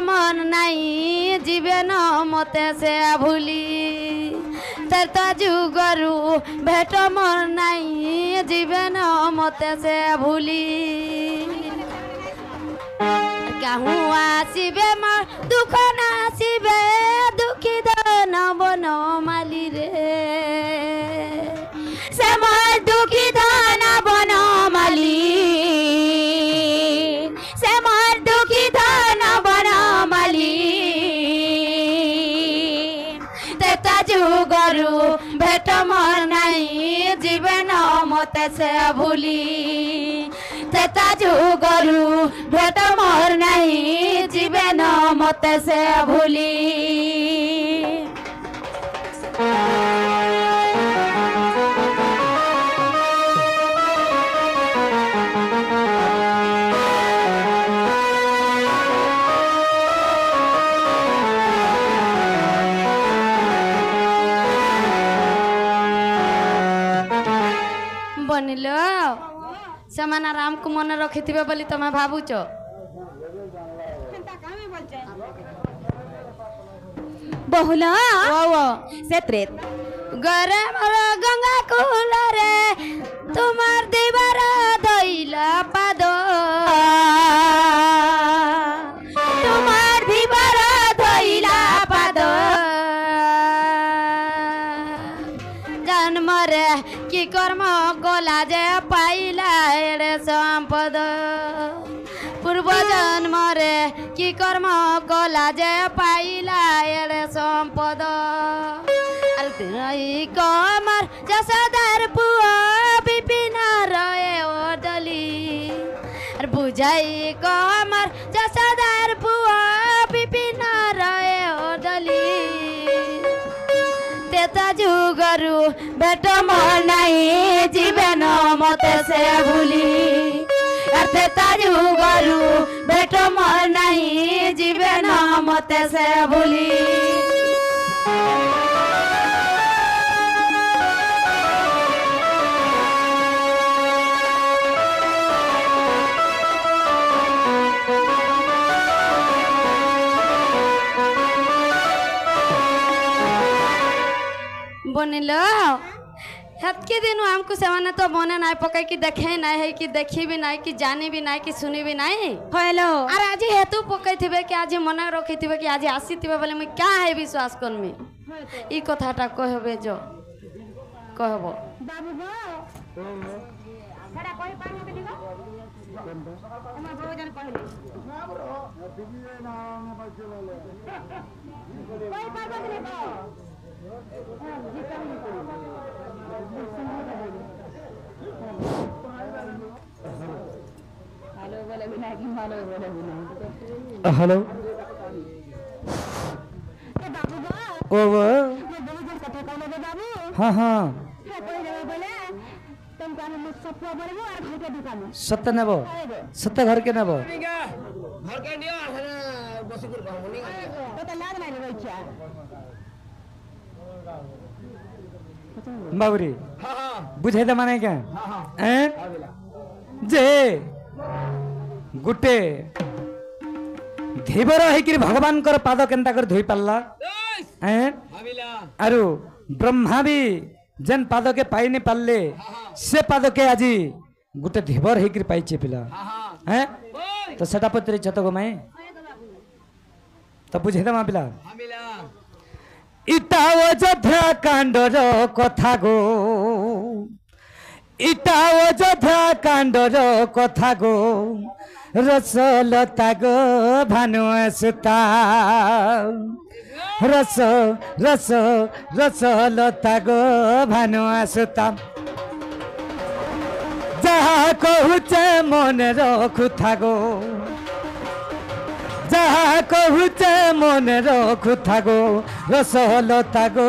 মন নাই জীবন মতে সে ভুলি তেতা যুগরু ভেট মন নাই জীবন মতে সে ভুলি কাহু আসিবে মোর দুঃখ নাসিবে দুঃখী দন বন মালি রে সে মোর দুঃখী দন বন মালি সে মোর দুঃখী দন বন মালি তেতা যুগরু ভেট মোর নাই জীবন মতে সে ভুলি তেতা যুগরু ভেট মোর নাই জীবন মতে সে ভুলি বনিল ସେମାନେ ରାମକୁ ମନେ ରଖିଥିବେ ବୋଲି ତମେ ଭାବୁଛ बहुल ସେଥିରେ ଗରେ ମୋର ଗଙ୍ଗା କୂଳରେ ତୁମର ଦିବାର ଧଇଲା ପାଦ ତୁମର ଦିବାର ଧଇଲା ପାଦ ଜନ୍ମରେ কি কর্ম গলা যে পাইলা এড়ে সম্পদ পূর্ব জন্মরে কি কর্ম গলা যে পাইলা এড়ে সম্পদ আর তুই কমর যশোদার পুয়া বিপিন রয়ে ওডলি আর বুঝাই কমর যশোদার পুয়া বিপিন রয়ে ওডলি তেতা যুগরু ভেট মোর নাই জীবন মতে সে ভুলি তেতা যুগরু ভেট মোর নাই জীবন মতে সে ভুলি बनिल हेतके दिन हमको सेमाने तो बने नाई पकाई कि देखे नाई है कि देखी भी नाई कि जानी भी नाई कि सुनी भी नाई हेलो अरे आज हेतु पकाई थिबे कि आज मन रखी थिबे कि आज आसी थिबे बोले मैं क्या है विश्वास करमी ई कथाटा कहबे जो कहबो बाबू गो छड़ा कोई पानी के दिगो हम बहुजन कहले कोई पागल नहीं बो हेलो बोले बिना कि मालो बोले बिना हेलो ए बाबू गो ओ वो ये बहुजन कथा कहले बे बाबू हाँ हाँ कोई जगह बोले तुम कान में सत्वा बरबो और घर के दुकान सत्य नेब सत्य घर के नेब घर के दियो बसीपुर कहबनी तो लाद नहीं ले इच्छा बाबुरी हां हां बुझे दे माने क्या हां हैं जे गुटे धीवर है भगवान कर पाद केनता कर धोई पाला हैं भाबिला आरु ब्रह्मा भी जेन पाद के पाई नहीं पाले से पाद के आजी गुटे धीवर है पाइचे पिला हैं तो सेटा पत्री छत गो मैं तो बुझे दे मा पिला भाबिला इटा अयोध्या कांडर कथा गो इटा अयोध्या कांडर कथा गो रसलता गो भानु सुता रस रस रसलता गो भानु सुता जहाँ कहूचे मन रखुथा गो जहाँ कहूचे मन रखुथा गो रसलता गो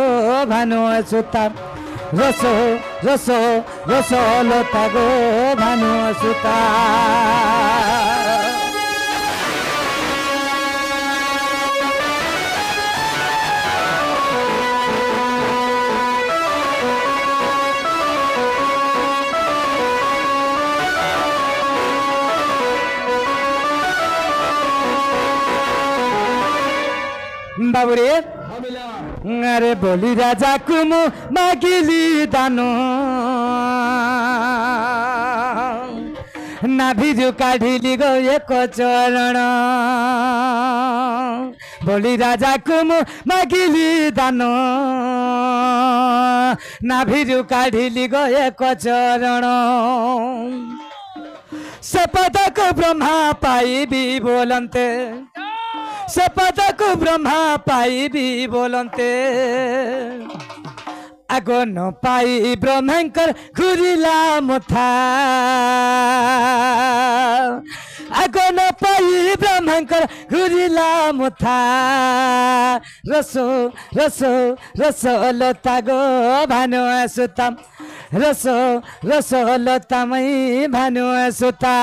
भानु सुता रस रस रसलता गो भानु सुता बाबुरे हाँ मिला अरे बोली राजा कुम मागिली दानो नाभिजु काढिली गो एक चरण बोली राजा कुम मागिली दानो नाभिजु काढिली गो एक चरण से पदक ब्रह्मा पाइबी बोलन्ते से पदक ब्रह्मा पाइबी बोलन्ते आगो न पाई ब्रह्मंकर घुरिला मुथा आगो न पाई ब्रह्मंकर घुरिला मुथा रसो रसो रसो लता गो भानु सुताम रसो रसो लतामै भानु सुता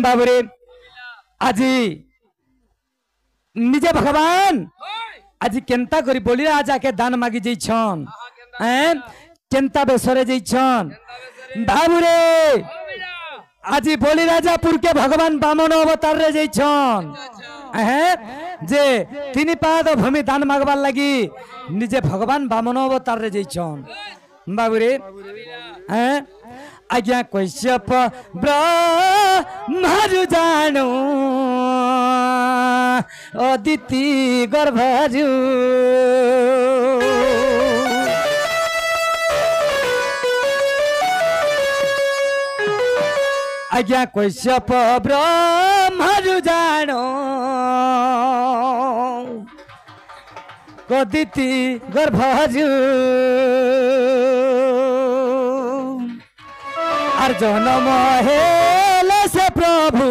बाबुरे আজি निजे भगवान आज केंता करी बोली राजा के दान मागी जाइछन केंता बेसरे जाइछन बाबुरे आज बोली राजापुर के भगवान बामन अवतार रे जाइछन जे तीन पाद भूमि दान मागबार लगी निजे भगवान बामन अवतार रे जाइछन बाबुरे आज्ञा कश्यप ब्रह्मरु जानु अदिति गर्भरु आज्ञा कश्यप ब्रह्मरु जानु अदिति गर्भरु আর জনম হেলে সে প্রভু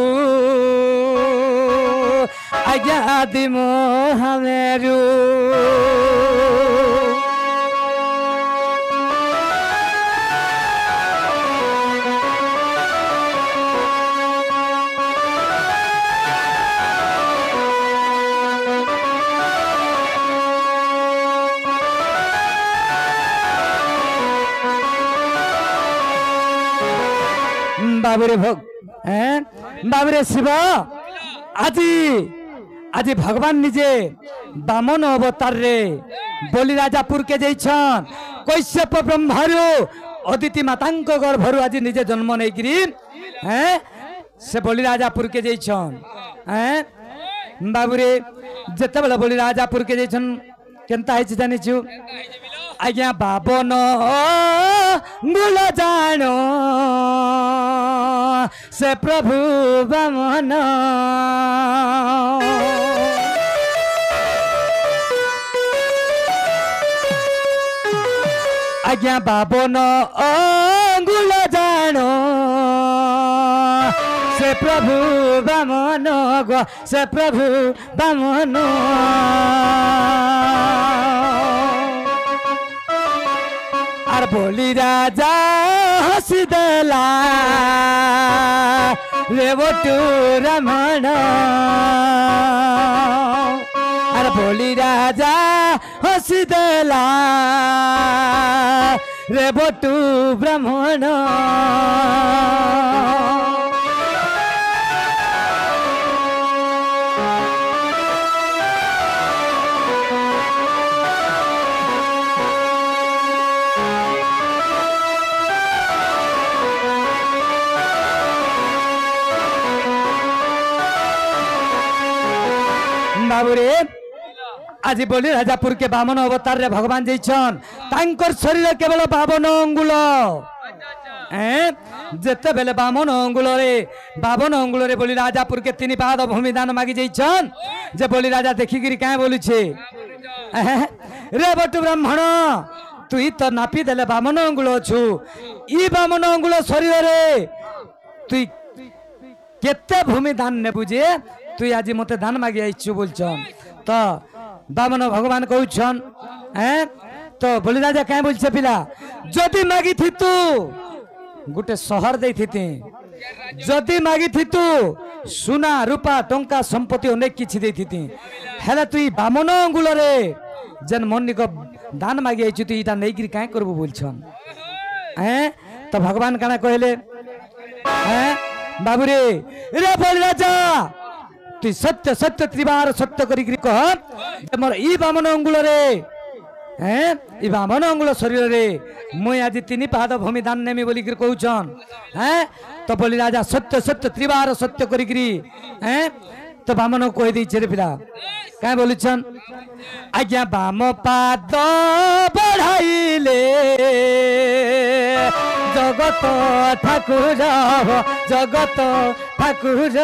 আজ্ঞা দিম হামেরু बाबुरे भोग बाबुरे शिव আজি আজি भगवान निजे बामन अवतार रे बोली राजापुर के जाइछन कश्यप ब्रह्मरु अदिति मातांक गर्भरु आज निजे जन्म नहीं गिरी से बोली राजापुर के जाइछन बाबुरे जते बेला बोली राजापुर के जाइछन केनता है जानिछु आज्ञा बाबन गुल जानो से प्रभु बामन आज्ञा बाबन अंगुल जानो से प्रभु बामन गो से प्रभु बामन আর বলি রাজা হসি দেলা রে বটু রমণ আর বলি রাজা হসি দেলা রে বটু ব্রাহ্মণ बाबुरे आज बोली राजापुर के बामन अवतार रे भगवान जाइछन तांकर शरीर केवल 52 अंगुल जेते बेले 52 अंगुल रे बोली राजापुर के 3 पाद भूमि दान मागी जाइछन जे बोली राजा देखि गिरी काहे बोलु छे रे बटु ब्राह्मण तुई तो नापी देले 52 अंगुल छु ई 52 अंगुल शरीर रे तुई केते भूमि दान ने बुझे तुई आज मते दान मागी आइछु बोलछन तो बामन भगवान कहउछन तो बोली राजा काहे बोलछे पिला जदी मागी थी तू गुटे शहर देई थी जदी मागी थी तू सुना रूपा टंका संपत्ति अनेक किछि देथिति हेले तुई बामन अंगुल रे जन मन्नी को दान मागी आइछु तु इटा नै गिरी काहे करबो बोलछन हैं तो भगवान काना कहले हैं बाबू रे रे बोल राजा तु सत्य सत्य त्रिबार सत्य करी गिरी कह मोर ई बामन अंगुल रे हैं ई बामन अंगुल शरीर रे मुई आज 3 पाद भूमि दान नेमी बोली गिर कहउछन हैं तो बोली राजा सत्य सत्य त्रिबार सत्य करी गिरी हैं तो बामन को कहि दै छे रे पिला काय बोलछन आज्ञा बाम पाद बढ़ाइले जगत ठाकुर जगत ठाकुर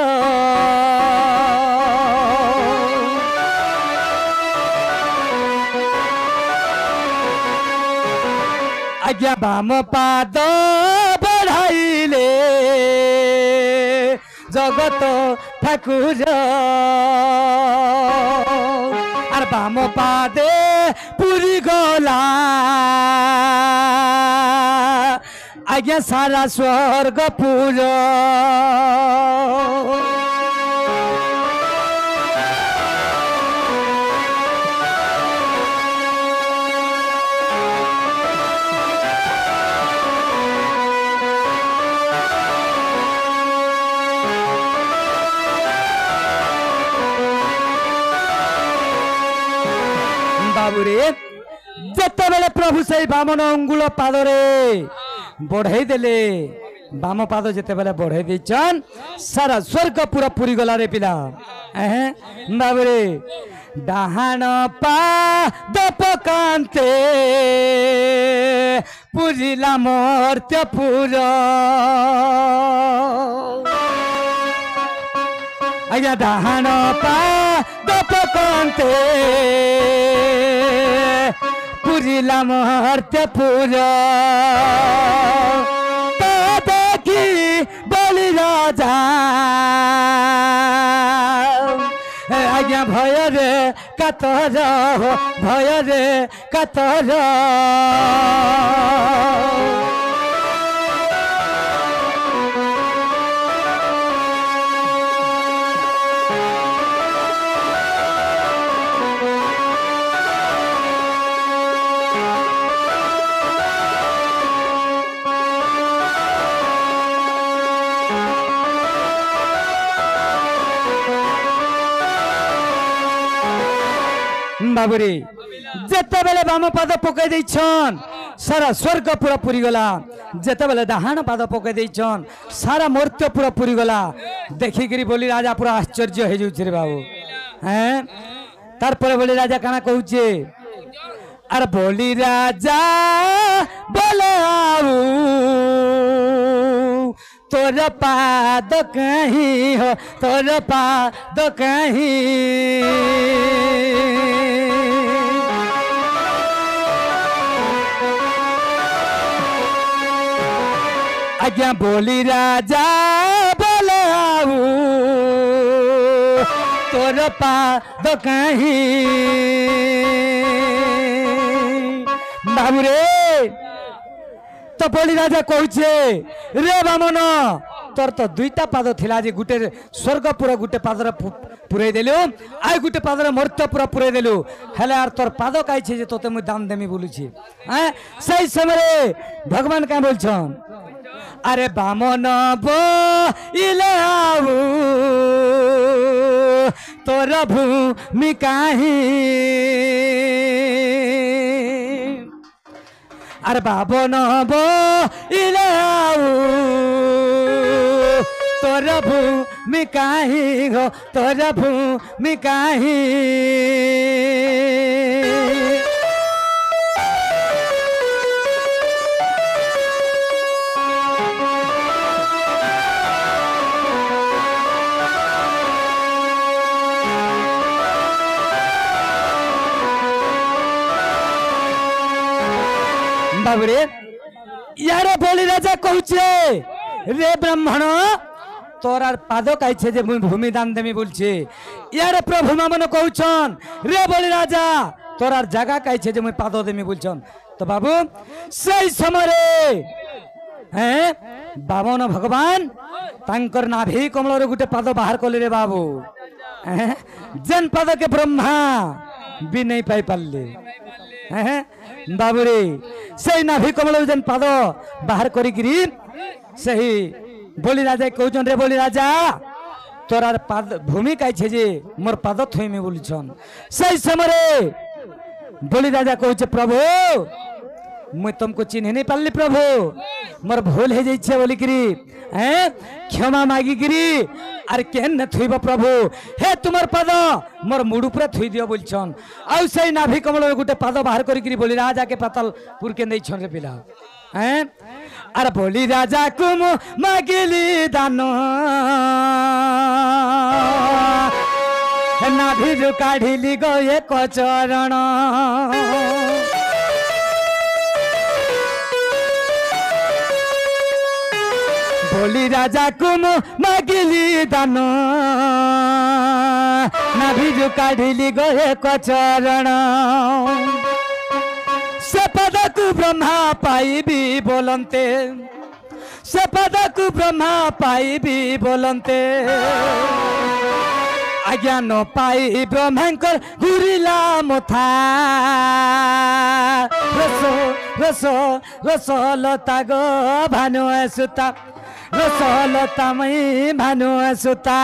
आज्ञा बाम पाद बढ़ाइले जगत ठाकुर और बाम पादे पूरी गला आज्ञा सारा स्वर्ग पूर बाबूरे जते बेले प्रभु से बामन अंगुल पादरे बढ़ाई देले बाम पाद जते बेले बढ़ाई देचन सारा स्वर्ग पूरा पूरी गला रे पिला बाबूरे डाहाण पाद पकांते पूजिला मर्त्य पूरा आज्ञा डाहाण पाद पकांते पूजिला मर्त्य पूरा देखी बलि राजा आज्ञा भय रे कातर भय रे कातर बाबूरे जते बेले बाम पाद पकई देछन सारा स्वर्ग पूरा पूरी गला जते बेले डाहाण पाद पकई देछन सारा मर्त्य पूरा पूरी गला देखि गिरी बोली राजा पूरा आश्चर्य हे जउ रे बाबू हैं तार पर बोली राजा काना कहउचे अरे बोली राजा बोले आऊ तोर पाद कहीं हो तोर पाद कहीं आज्ञा बोली राजा बोले आऊ तोर पाद कहीं बाबूरे तो बोली राजा कहूचे रे बामन तोर तो दुईटा पाद थिला जे गुटे स्वर्ग पूरा गुटे पादर पुरै देलु आइ गुटे पादर मर्त्य पूरा पुरै देलु हेले आर तोर पाद काई छे जे तोते मु दान देमी बोलुछि हैं सही समय भगवान का बोलछन अरे बामन बो इले आऊ तोर भूमि काहीं अरे बाबन बो इले आऊ तोर भूमि काहीं हो तोर भूमि काहीं बाबूरे यारे बोली राजा कहूचे रे ब्राह्मण तोरार पाद काइछे जे भूमि दान देमी बोलछे यारे प्रभु मामन कहउछन रे बोली राजा तोरार जगह काइछे जे पाद देमी बोलछन तो बाबू सही समय बामन भगवान तांकर नाभि कमल गोटे पाद बाहर कले रे बाबू जेन पाद के ब्रह्मा भी नहीं पाई पारे बाबू रे से नाभि कमल जेन पाद बाहर करी सही बोली राजा कहउछन रे बोली राजा तोरार पाद भूमि कहे जे मोर पाद थोइमे बोलछन सही समय बोली राजा कहउछे प्रभु मुझे तुमको चिन्ह नहीं पाली प्रभु मोर भूल हो जाइए बोलिकी क्षमा मागिकी आर केन थुब प्रभु हे तुमर पद मोर मुड़ पूरा थुई दियो बोलछन आउ से नाभि कमल गोटे पाद बाहर करी बोली राजा के पातालपुर के नहीं छन रे पिला अरे बोली राजा को मागिली दान नाभि काढ़िली गए कचरण बोली राजा को मागिली दान नाभि काढ़िली गए कचरण से पदक ब्रह्मा पाइबी बोलते से पदक ब्रह्मा पाइबी बोलते आज्ञा न पाई ब्रह्मंकर घुरिला मथा रसो रसो रसलता गो भानु सुता रसलता मई भानु सुता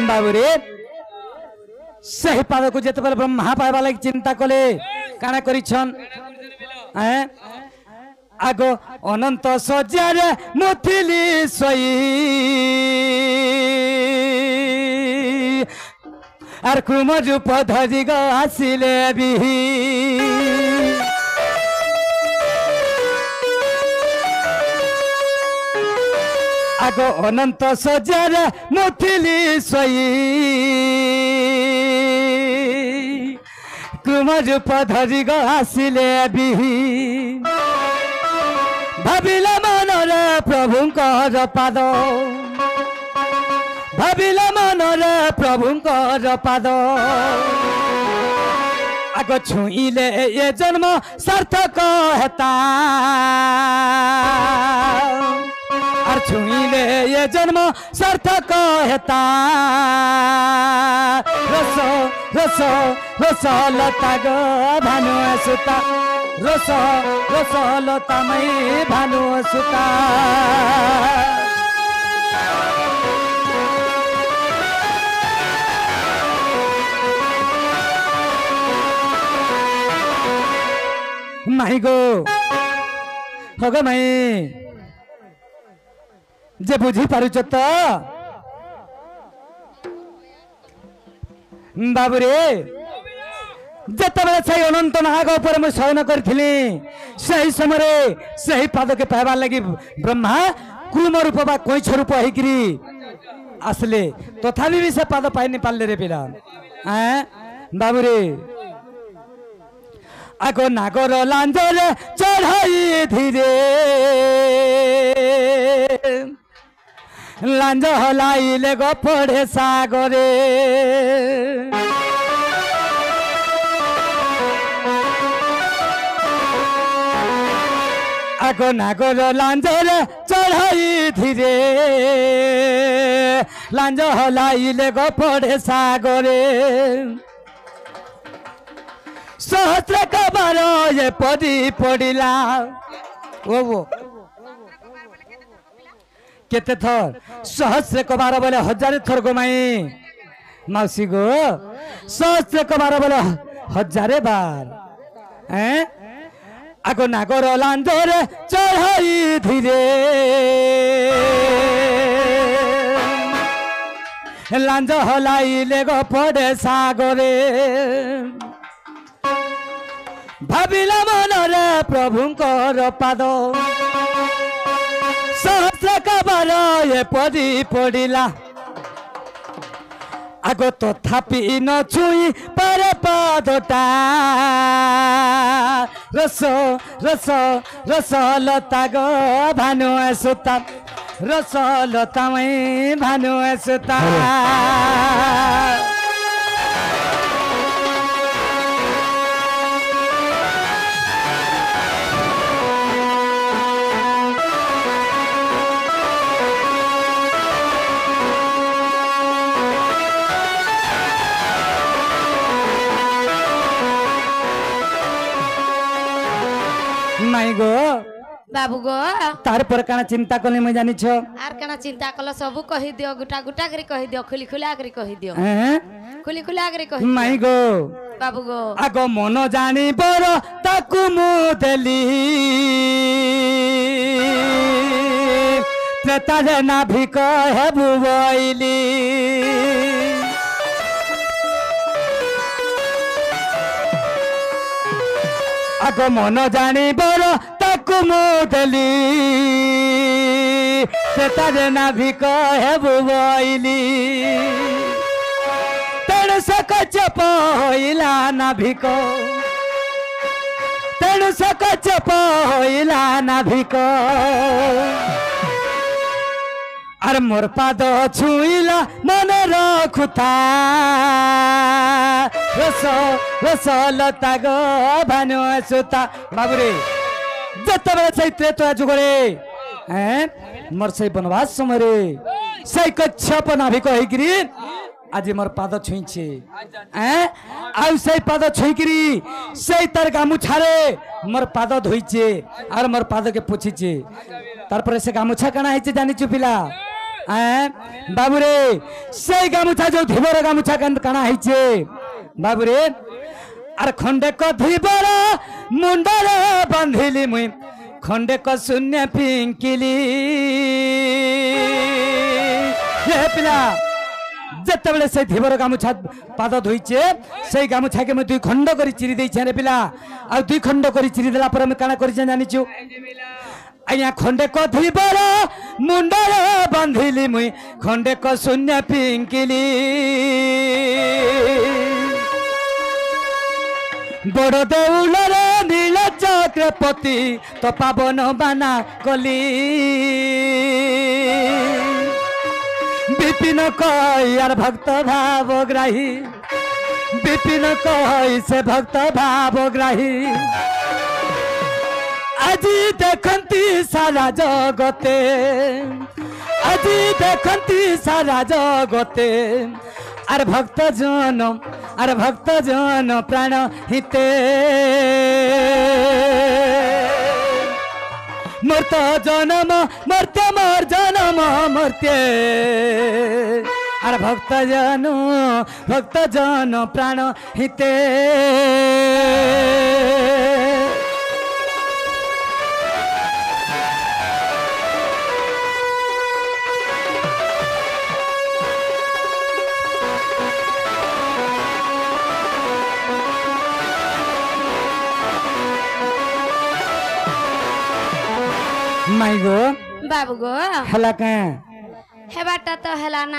बाबूरे सही पाद को जिते बेले ब्रह्मा पाइबा लगी चिंता कले काना करिछन आगो अनंत सज्जार मुथिली सोई आर कुम रूप धरी ग आसिले भी आगो अनंत सज्जार मुथिली सोई कुम रूप धरी ग आसिले भी भाविला मनरे प्रभुंकर पाद भाविला मनरे प्रभुंकर पाद आगो छुईले ये जन्म सार्थक हेता और छुईले ये जन्म सार्थक हेता रस रस रस लता गो भानु सुता रस रस लता मई भानु सुता माई गो होगा माई जे बुझी पारुच तो बाबूरे जिते से अनंत नाग उपर मुझे शयन करी सही समय सही पाद के पाइबार लगी ब्रह्मा क्रूम रूप बा कैछ रूप होकरी आसले तथापि भी से पाद पाई नहीं पारे रे पिला बाबूरे आगो नागर लांजर चढ़ाई धीरे लांज हलाइले गो पड़े सागरे आगो नागर लांजर चढ़ाई धीरे लांज हलाइले गो पड़े सागरे सहस्र कबार ये पदी पड़िला वो केते थर सहस्र कबार बोले हजार थर गोमाई मौसी गो सहस्र कबार बोले हजारे बार आगो नागर लांजर चढ़ाई धीरे लांज हलाइले गो पड़े सागरे भाविला मनरे प्रभुंकर पाद सहस्र कबार ये पदी पड़िला আগ তথাপি নছুই পারে পাদটা রস রস রসলতা গো ভানু সুতা রসলতা ভানু সুতা মাই গো बाबू गो तार पर काना चिंता कले मैं जानी छो आर कना चिंता कलो सबू कहि दियो गुटा गुटा करी कहि दियो खुली खुला करी कहि दियो हैं खुली खुला करी कहि माई गो बाबू गो आगो मन जानी बर ताकु मु देली त्रेतारे नाभिक हेबु बइली आगो मन जानी बर ताकु मु देली त्रेतारे नाभिक हेबु बइली तेणु सकचप होइला नाभिक तेणु सकचप होइला नाभिक आर मोर पाद छुइला मन रखुता रस रसलता गो भानु सुता बाबुरे जतबेले चाहिँ त्रेता जुगरे मोर से बनवास समय से कच्छप नाभिक होइकरी आज मोर पाद छुईछे आउ से पाद छुईकरी से तार गामुछा रे मोर पाद धोइछे और मोर पाद के पोछिछे तार पर से गामुछा काना हैछे जानिछु पिला बाबुरे से गामुछा जो धिबर गामुछा काना हैछे बाबुरे आर खंडे क धिबर मुंडरे बांधिली मुई खंडे क शून्य पिंकिली हे पिला जतबेले से धिबर गामुछा पाद धोइछे से गामुछा के मैं दुई खंड करी चिरी देइछे रे पिला आ दुई खंड करी चिरी देला पर मैं काना करिछे जानिछु आया खंडे क धिबर मुंडरे बांधिली मुई खंडे क शून्य पिंकिली बड़ देउल रे नील चक्रपति तो पावन बाना कली विपिन कई यार भक्त भावग्राही विपिन कई से भक्त भावग्राही আজি দেখন্তি সারা জগতে আজি দেখন্তি সারা জগতে আর ভক্ত জন প্রাণ হিতে মর্ত জনম মর্ত্য মোর জনম মর্ত্যে আর ভক্ত জন প্রাণ হিতে माई गो बाबू गो हला का हेबाटा तो हला ना